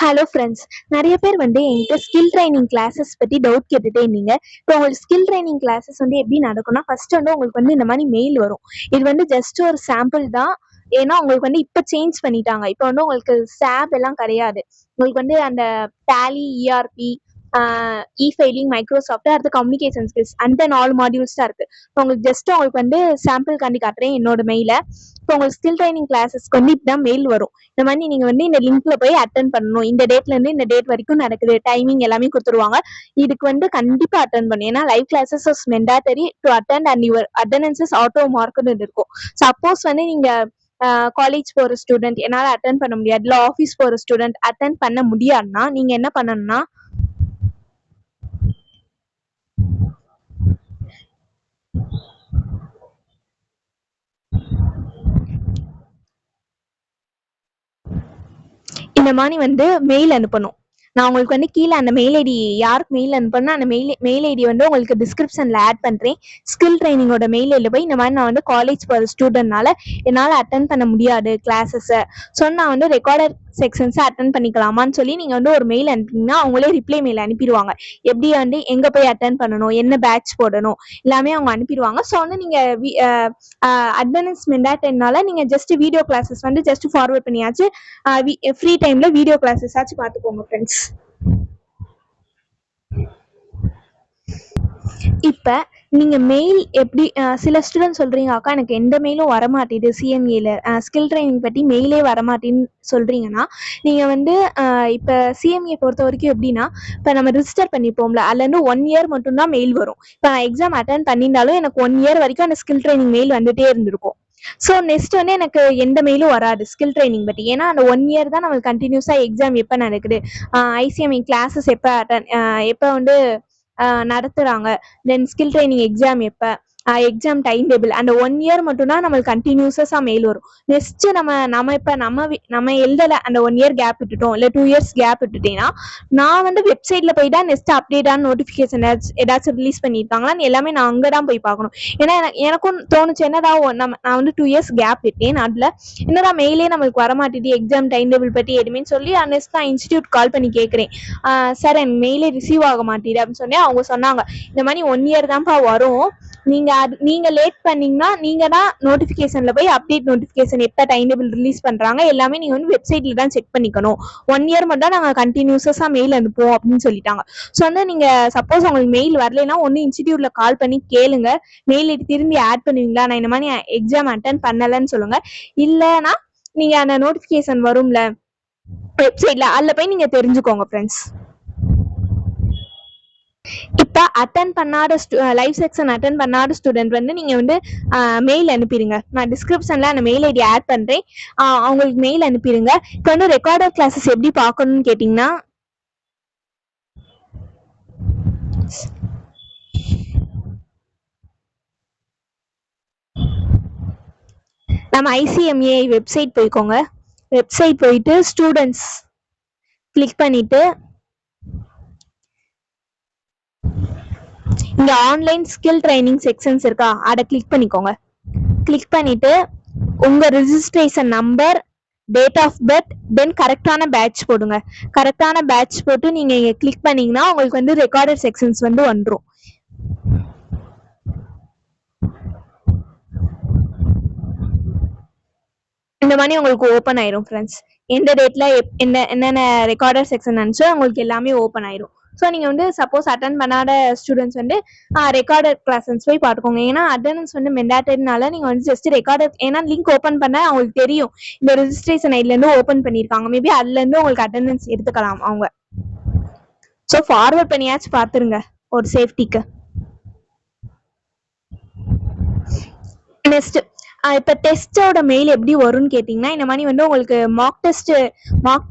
Hello friends. நிறைய பேர் வந்து என்கிட்ட ஸ்கில் ட்ரைனிங் கிளாஸஸ் பற்றி டவுட் கேட்டுட்டே இருந்தீங்க. இப்போ உங்களுக்கு ஸ்கில் ட்ரைனிங் கிளாஸஸ் வந்து எப்படி நடக்கும்னா, ஃபர்ஸ்ட் வந்து உங்களுக்கு வந்து இந்த மாதிரி மெயில் வரும். இது வந்து ஜஸ்ட் ஒரு சாம்பிள் தான். ஏன்னா உங்களுக்கு வந்து இப்போ சேஞ்ச் பண்ணிட்டாங்க. இப்போ வந்து உங்களுக்கு SAP எல்லாம் கிடையாது. உங்களுக்கு வந்து அந்த டேலி, ERP, ஃபைலிங், மைக்ரோசாஃப்ட், அடுத்து கம்யூனிகேஷன் ஸ்கில்ஸ் அந்த 4 மாடியூல்ஸ் தான் இருக்கு. இப்போ உங்களுக்கு ஜஸ்ட் உங்களுக்கு வந்து சாம்பிள் காண்டி காட்டுறேன் என்னோட மெயில. இப்போ உங்களுக்கு ஸ்கில் ட்ரைனிங் கிளாஸஸ்க்கு வந்து இப்படிதான் மெயில் வரும். இந்த மாதிரி நீங்க வந்து இந்த லிங்க்ல போய் அட்டன் பண்ணணும். இந்த டேட்ல இருந்து இந்த டேட் வரைக்கும் நடக்குது. டைமிங் எல்லாமே கொடுத்துருவாங்க. இதுக்கு வந்து கண்டிப்பா அட்டன் பண்ணணும். ஏன்னா live classes is mandatory to attend and your attendance is auto மார்க்னு இருக்கும். சப்போஸ் வந்து நீங்க காலேஜ் போற ஸ்டூடெண்ட் என்னால அட்டன் பண்ண முடியாது, இல்லை ஆஃபீஸ் போற ஸ்டூடெண்ட் அட்டன் பண்ண முடியாதுன்னா நீங்க என்ன பண்ணணும்னா, இந்த மாதிரி வந்து மெயில் அனுப்பணும். நான் உங்களுக்கு வந்து கீழே அந்த மெயில் ஐடி யாருக்கு மெயில் அனுப்பணும்னா அந்த மெயில் ஐடி வந்து உங்களுக்கு டிஸ்கிரிப்ஷனில் ஆட் பண்ணுறேன். ஸ்கில் ட்ரைனிங்கோட மெயில் ஐடியில் போய் இந்த மாதிரி நான் வந்து காலேஜ் போகிற ஸ்டூடெண்ட்னால என்னால் அட்டன் பண்ண முடியாது கிளாஸஸை, ஸோ நான் வந்து ரெக்கார்டர் செக்ஷன்ஸை அட்டன் பண்ணிக்கலாமான்னு சொல்லி நீங்கள் வந்து ஒரு மெயில் அனுப்பிங்கன்னா அவங்களே ரிப்ளை மெயில் அனுப்பிடுவாங்க. எப்படி வந்து எங்கே போய் அட்டன் பண்ணணும், என்ன பேட்ச் போடணும் எல்லாமே அவங்க அனுப்பிடுவாங்க. ஸோ வந்து நீங்கள் அட்டெண்டன்ஸ் மெண்டாட்டனால நீங்கள் ஜஸ்ட் வீடியோ கிளாஸஸ் வந்து ஜஸ்ட் ஃபார்வர்ட் பண்ணியாச்சு. ஃப்ரீ டைமில் வீடியோ கிளாஸஸ் ஆச்சு பார்த்துக்கோங்க ஃப்ரெண்ட்ஸ். இப்போ நீங்கள் மெயில் எப்படி சில ஸ்டூடெண்ட் சொல்கிறீங்க, அக்கா எனக்கு எந்த மெயிலும் வரமாட்டேது, சிஎம்ஏல ஸ்கில் ட்ரைனிங் பற்றி மெயிலே வரமாட்டேன்னு சொல்கிறீங்கன்னா, நீங்கள் வந்து இப்போ சிஎம்ஏ பொறுத்த வரைக்கும் எப்படின்னா, இப்போ நம்ம ரிஜிஸ்டர் பண்ணிப்போம்ல, அதுலேருந்து 1 இயர் மட்டும்தான் மெயில் வரும். இப்போ நான் எக்ஸாம் அட்டன் பண்ணியிருந்தாலும் எனக்கு 1 இயர் வரைக்கும் அந்த ஸ்கில் ட்ரைனிங் மெயில் வந்துட்டே இருந்திருக்கும். ஸோ நெக்ஸ்ட் வந்து எனக்கு எந்த மெயிலும் வராது ஸ்கில் ட்ரைனிங் பற்றி. ஏன்னா அந்த 1 இயர் தான் நம்மளுக்கு கண்டினியூஸாக எக்ஸாம் எப்போ நடக்குது, ஐசிஎம்ஐ கிளாஸஸ் எப்போ வந்து நடத்துகிறாங்க, தென் ஸ்கில் ட்ரைனிங் எக்ஸாம் எப்போ, எக்ஸாம் டைம் டேபிள், அந்த 1 இயர் மட்டும்தான் நம்மளுக்கு கண்டினியூஸாக மெயில் வரும். நெக்ஸ்ட்டு நம்ம எழுதலை, அந்த 1 இயர் கேப் விட்டுட்டோம், இல்லை 2 இயர்ஸ் கேப் விட்டுட்டேன்னா நான் வந்து வெப்சைட்டில் போய் தான் நெக்ஸ்ட் அப்டேட்டான நோட்டிஃபிகேஷன் ஏதாச்சும் ரிலீஸ் பண்ணியிருக்காங்களான்னு எல்லாமே நான் அங்கே தான் போய் பார்க்கணும். ஏன்னா எனக்கும் தோணுச்சு, என்னடா நான் வந்து 2 இயர்ஸ் கேப் விட்டேன், அதில் என்னடா மெயிலே நம்மளுக்கு வரமாட்டேது எக்ஸாம் டைம் டேபிள் பற்றி எதுவுமே சொல்லி நெக்ஸ்ட் நான் இன்ஸ்டியூட் கால் பண்ணி கேட்குறேன், சார் எனக்கு மெயிலே ரிசீவ் ஆக மாட்டேது அப்படின்னு சொன்னேன். அவங்க சொன்னாங்க, இந்த மாதிரி 1 இயர் தான்ப்பா வரும், நீங்க லேட் பண்ணீங்கன்னா நீங்க தான் நோட்டிஃபிகேஷன்ல போய் அப்டேட் நோட்டிஃபிகேஷன் எப்போ டைம் டேபிள் ரிலீஸ் பண்றாங்க எல்லாமே நீங்க வந்து வெப்சைட்ல தான் செக் பண்ணிக்கணும். 1 இயர் மட்டும் தான் நாங்கள் கண்டினியூஸா மெயில் அனுப்புவோம் அப்படின்னு சொல்லிட்டாங்க. ஸோ வந்து நீங்க சப்போஸ் உங்களுக்கு மெயில் வரலைன்னா ஒன்று இன்ஸ்டிடியூட்ல கால் பண்ணி கேளுங்க, மெயில் திரும்பி ஆட் பண்ணுவீங்களா, நான் இந்த மாதிரி எக்ஸாம் அட்டன் பண்ணலன்னு சொல்லுங்க. இல்லைன்னா நீங்க அந்த நோட்டிஃபிகேஷன் வரும்ல வெப்சைட்ல, அதில் போய் நீங்க தெரிஞ்சுக்கோங்க ஃப்ரெண்ட்ஸ். இப்போ அட்டன் பண்ணாத லைவ் செக்ஷன் அட்டன் பண்ணாத ஸ்டூடெண்ட் வந்து நீங்கள் வந்து மெயில் அனுப்பிடுங்க. நான் டிஸ்கிரிப்ஷனில் அந்த மெயில் ஐடி ஆட் பண்ணுறேன், அவங்களுக்கு மெயில் அனுப்பிடுங்க. இப்போ வந்து ரெக்கார்டர் கிளாஸஸ் எப்படி பார்க்கணும்னு கேட்டிங்கன்னா, நம்ம ஐசிஎம்ஏ வெப்சைட் போய்க்கோங்க. வெப்சைட் போயிட்டு ஸ்டூடெண்ட்ஸ் கிளிக் பண்ணிட்டு இங்க ஆன்லைன் ஸ்கில் ட்ரைனிங் செக்ஷன்ஸ் இருக்கா, அதை கிளிக் பண்ணிக்கோங்க. கிளிக் பண்ணிட்டு உங்க registration number, date of birth, then கரெக்டான பேட்ச் போடுங்க. கரெக்டான பேட்ச் போட்டு நீங்க இங்க கிளிக் பண்ணீங்கன்னா உங்களுக்கு வந்து ரெக்கார்டட் செக்ஷன்ஸ் வந்து வந்துடும். இந்த மாதிரி உங்களுக்கு ஓப்பன் ஆயிரும் ஃப்ரெண்ட்ஸ். எந்த டேட்ல என்னென்ன ரெக்கார்டர் செக்ஷன் இருந்துச்சோ உங்களுக்கு எல்லாமே ஓப்பன் ஆயிரும். ஸோ நீங்கள் வந்து சப்போஸ் அட்டன் பண்ணாத ஸ்டூடெண்ட்ஸ் வந்து ரெக்கார்டட் கிளாஸஸ் போய் பார்த்துக்கோங்க. ஏன்னா அட்டெண்டன்ஸ் வந்து மெண்டாட்டரினால நீங்கள் வந்து ஜஸ்ட் ரெக்கார்டட், ஏன்னா லிங்க் ஓப்பன் பண்ண அவங்களுக்கு தெரியும் இந்த ரெஜிஸ்ட்ரேஷன் ஐடிலேருந்து ஓப்பன் பண்ணியிருக்காங்க, மேபி அதுலேருந்து உங்களுக்கு அட்டெண்டன்ஸ் எடுத்துக்கலாம் அவங்க. ஸோ ஃபார்வர்ட் பண்ணியாச்சும் பார்த்துருங்க ஒரு சேஃப்டிக்கு. நெக்ஸ்ட் இப்போ டெஸ்ட்டோட மெயில் எப்படி வரும்னு கேட்டிங்கன்னா, இந்த மாதிரி வந்து உங்களுக்கு மார்க்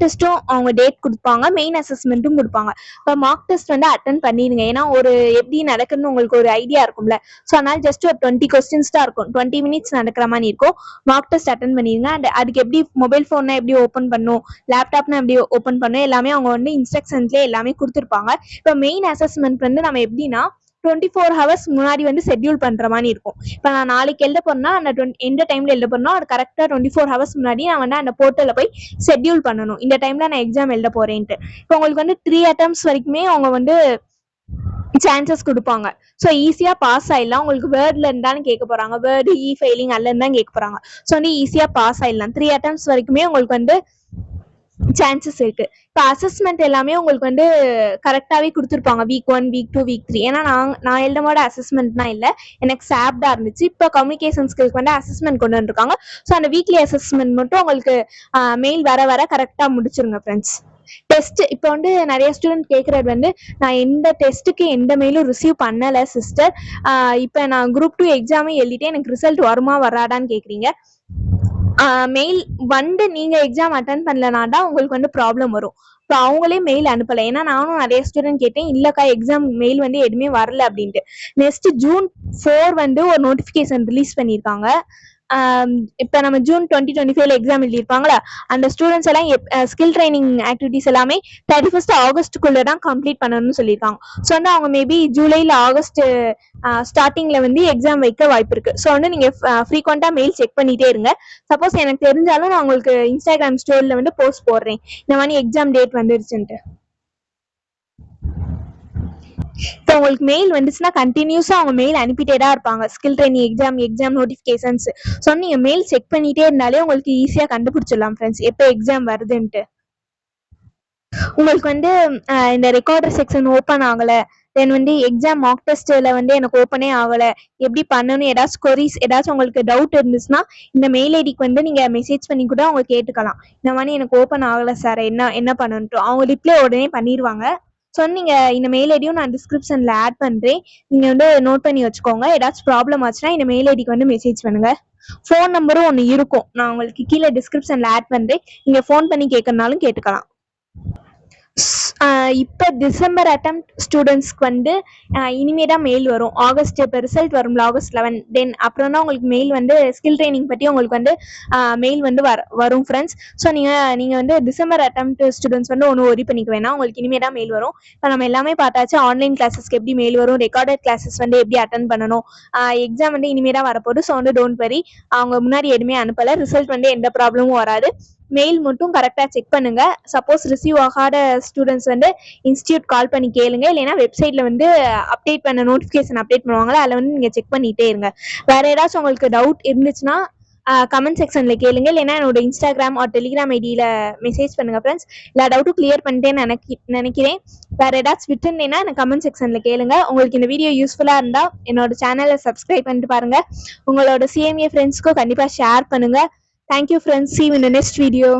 டெஸ்ட்டும் அவங்க டேட் கொடுப்பாங்க, மெயின் அசஸ்மெண்ட்டும் கொடுப்பாங்க. இப்போ மார்க் டெஸ்ட் வந்து அட்டன் பண்ணிடுங்க. ஏன்னா ஒரு எப்படி நடக்குதுன்னு உங்களுக்கு ஒரு ஐடியா இருக்கும்ல. ஸோ அதனால ஜஸ்ட் ஒரு 20 கொஸ்டின்ஸ் தான் இருக்கும், 20 மினிட்ஸ் நடக்கிற மாதிரி இருக்கும். மார்க் டெஸ்ட் அட்டன் பண்ணிடுங்க. அண்ட் அதுக்கு எப்படி மொபைல் ஃபோன்னா எப்படி ஓப்பன் பண்ணும், லேப்டாப்னா எப்படி ஓப்பன் பண்ணும் எல்லாமே அவங்க வந்து இன்ஸ்ட்ரக்ஷன்ஸ்லேயே எல்லாமே கொடுத்துருப்பாங்க. இப்போ மெயின் அசஸ்மெண்ட் வந்து நம்ம எப்படின்னா 24 hours முன்னாடி வந்து ஷெட்யூல் பண்ற மாதிரி இருக்கும். இப்போ நான் நாளைக்கு எழுத போறேன்னா அந்த எந்த டைம்ல எழுத போறேனோ அது கரெக்டா 24 hours முன்னாடி நான் வந்து அந்த போர்ட்டல்ல போய் ஷெட்யூல் பண்ணணும். இந்த டைம்ல நான் எக்ஸாம் எழுத போறேன்ட்டு. இப்போ உங்களுக்கு வந்து 3 attempts வரைக்குமே அவங்க வந்து சான்சஸ் கொடுப்பாங்க. ஸோ ஈஸியா பாஸ் ஆயிடலாம். உங்களுக்கு வேர்ட்ல இருந்தாலும் கேட்க போறாங்க, வேர்டு ஃபெயிலிங் அல்ல இருந்தாலும் கேட்க போறாங்க. ஸோ வந்து ஈஸியா பாஸ் ஆயிடலாம். 3 attempts வரைக்குமே உங்களுக்கு வந்து சான்சஸ் இருக்கு. இப்போ அசஸ்மெண்ட் எல்லாமே உங்களுக்கு வந்து கரெக்டாவே கொடுத்துருப்பாங்க. week 1, week 2, week 3. ஏன்னா நான் எழுதும் போது அசஸ்மெண்ட்னா இல்லை, எனக்கு சாப்டா இருந்துச்சு. இப்போ கம்யூனிகேஷன் ஸ்கில்க்கு வந்து அசஸ்மெண்ட் கொண்டு வந்துருக்காங்க. ஸோ அந்த வீக்லி அசஸ்மெண்ட் மட்டும் உங்களுக்கு மெயில் வர கரெக்டா முடிச்சிருங்க ஃப்ரெண்ட்ஸ். டெஸ்ட் இப்போ வந்து நிறைய ஸ்டூடெண்ட் கேட்கறது வந்து நான் எந்த டெஸ்ட்டுக்கு எந்த மெயிலும் ரிசீவ் பண்ணலை சிஸ்டர், இப்போ நான் குரூப் 2 எக்ஸாமே எழுதிட்டேன், எனக்கு ரிசல்ட் வருமா வராதான்னு கேட்குறீங்க. மெயில் வந்து நீங்க எக்ஸாம் அட்டன் பண்ணலனா தான் உங்களுக்கு வந்து ப்ராப்ளம் வரும். இப்போ அவங்களே மெயில் அனுப்பலை. ஏன்னா நானும் நிறைய ஸ்டூடெண்ட் கேட்டேன், இல்லக்கா எக்ஸாம் மெயில் வந்து எதுவுமே வரல அப்படின்ட்டு. நெக்ஸ்ட் June 4 வந்து ஒரு நோட்டிஃபிகேஷன் ரிலீஸ் பண்ணியிருக்காங்க. இப்போ நம்ம June 2025 எக்ஸாம் எழுதியிருப்பாங்களா, அந்த ஸ்டூடெண்ட்ஸ் எல்லாம் ஸ்கில் ட்ரைனிங் ஆக்டிவிட்டிஸ் எல்லாமே 31st August தான் கம்ப்ளீட் பண்ணணும்னு சொல்லியிருக்காங்க. ஸோ வந்து அவங்க மேபி ஜூலையில் ஆகஸ்ட் ஸ்டார்டிங்ல வந்து எக்ஸாம் வைக்க வாய்ப்பு இருக்கு. ஸோ வந்து நீங்க ஃப்ரீக்வெண்டா மெயில் செக் பண்ணிட்டே இருங்க. சப்போஸ் எனக்கு தெரிஞ்சாலும் நான் உங்களுக்கு இன்ஸ்டாகிராம் ஸ்டோரியில வந்து போஸ்ட் போடுறேன், இந்த மாதிரி எக்ஸாம் டேட் வந்துருச்சுன்ட்டு. இப்போ உங்களுக்கு மெயில் வந்துச்சுன்னா கண்டினியூஸா அவங்க மெயில் அனுப்பிட்டே தான் இருப்பாங்க. Skill training exam notifications. So நீங்க மெயில் செக் பண்ணிட்டே இருந்தாலே உங்களுக்கு ஈஸியா கண்டுபிடிச்சிடலாம் ஃப்ரெண்ட்ஸ் எப்போ எக்ஸாம் வருதுன்ட்டு. உங்களுக்கு வந்து இந்த ரெக்கார்டர் செக்ஷன் ஓப்பன் ஆகல, தென் வந்து எக்ஸாம் மார்க் டெஸ்ட்ல வந்து எனக்கு ஓப்பனே ஆகல, எப்படி பண்ணணும், ஏதாச்சும் கொரிஸ் ஏதாச்சும் உங்களுக்கு டவுட் இருந்துச்சுன்னா இந்த மெயில் ஐடிக்கு வந்து நீங்க மெசேஜ் பண்ணி கூட அவங்க கேட்டுக்கலாம். இந்த மாதிரி எனக்கு ஓப்பன் ஆகல சார், என்ன பண்ணணும், அவங்க ரிப்ளை உடனே பண்ணிடுவாங்க. ஸோ நீங்க இந்த மெயில் ஐடியும் நான் டிஸ்கிரிப்ஷன்ல ஆட் பண்றேன், நீங்க வந்து நோட் பண்ணி வச்சுக்கோங்க. ஏதாச்சும் ப்ராப்ளம் ஆச்சுன்னா இந்த மெயில் ஐடிக்கு வந்து மெசேஜ் பண்ணுங்க. ஃபோன் நம்பரும் ஒன்று இருக்கும், நான் உங்களுக்கு கீழே டிஸ்கிரிப்ஷன்ல ஆட் பண்றேன், நீங்க ஃபோன் பண்ணி கேட்கறனாலும் கேட்டுக்கலாம். இப்போ டிசம்பர் அட்டெம்ப்ட் ஸ்டூடெண்ட்ஸ்க்கு வந்து இனிமே தான் மெயில் வரும். ஆகஸ்ட் இப்போ ரிசல்ட் வரும்ல, August 11, தென் அப்புறம் தான் உங்களுக்கு மெயில் வந்து ஸ்கில் ட்ரைனிங் பற்றி உங்களுக்கு வந்து மெயில் வந்து வரும் ஃப்ரெண்ட்ஸ். ஸோ நீங்கள் வந்து டிசம்பர் அட்டெம்ப்ட் ஸ்டூடெண்ட்ஸ் வந்து ஒன்றும் ஒரி பண்ணிக்க வேணாம், உங்களுக்கு இனிமே தான் மெயில் வரும். இப்போ நம்ம எல்லாமே பார்த்தாச்சு, ஆன்லைன் கிளாஸஸ்க்கு எப்படி மெயில் வரும், ரெக்கார்டட் கிளாஸஸ் வந்து எப்படி அட்டன் பண்ணணும், எக்ஸாம் வந்து இனிமே தான் வரப்போகுது. ஸோ வந்து டோன்ட் வரி, அவங்க முன்னாடி எதுவுமே அனுப்பலை, ரிசல்ட் வந்து எந்த ப்ராப்ளமும் வராது. மெயில் மட்டும் கரெக்டாக செக் பண்ணுங்க. சப்போஸ் ரிசீவ் ஆகாத ஸ்டூடெண்ட்ஸ் வந்து இன்ஸ்டியூட் கால் பண்ணி கேளுங்க, இல்லைன்னா வெப்சைட்ல வந்து அப்டேட் பண்ண நோட்டிஃபிகேஷன் அப்டேட் பண்ணுவாங்களா, அதில் வந்து நீங்கள் செக் பண்ணிட்டே இருங்க. வேற ஏதாச்சும் உங்களுக்கு டவுட் இருந்துச்சுன்னா கமெண்ட் செக்ஷன்ல கேளுங்க, இல்லைன்னா என்னோட இன்ஸ்டாகிராம் ஆர் டெலிகிராம் ஐடியில மெசேஜ் பண்ணுங்க ஃப்ரெண்ட்ஸ். எல்லா டவுட்டும் கிளியர் பண்ணிட்டேன்னு நினைக்கிறேன். வேற ஏதாச்சும் விட்டுருந்தேன்னா எனக்கு கமெண்ட் செக்ஷன்ல கேளுங்க. உங்களுக்கு இந்த வீடியோ யூஸ்ஃபுல்லா இருந்தா என்னோட சேனலை சப்ஸ்கிரைப் பண்ணிட்டு பாருங்க. உங்களோட CMA ஃப்ரெண்ட்ஸ்க்கும் கண்டிப்பா ஷேர் பண்ணுங்க. Thank you friends. See you in the next video.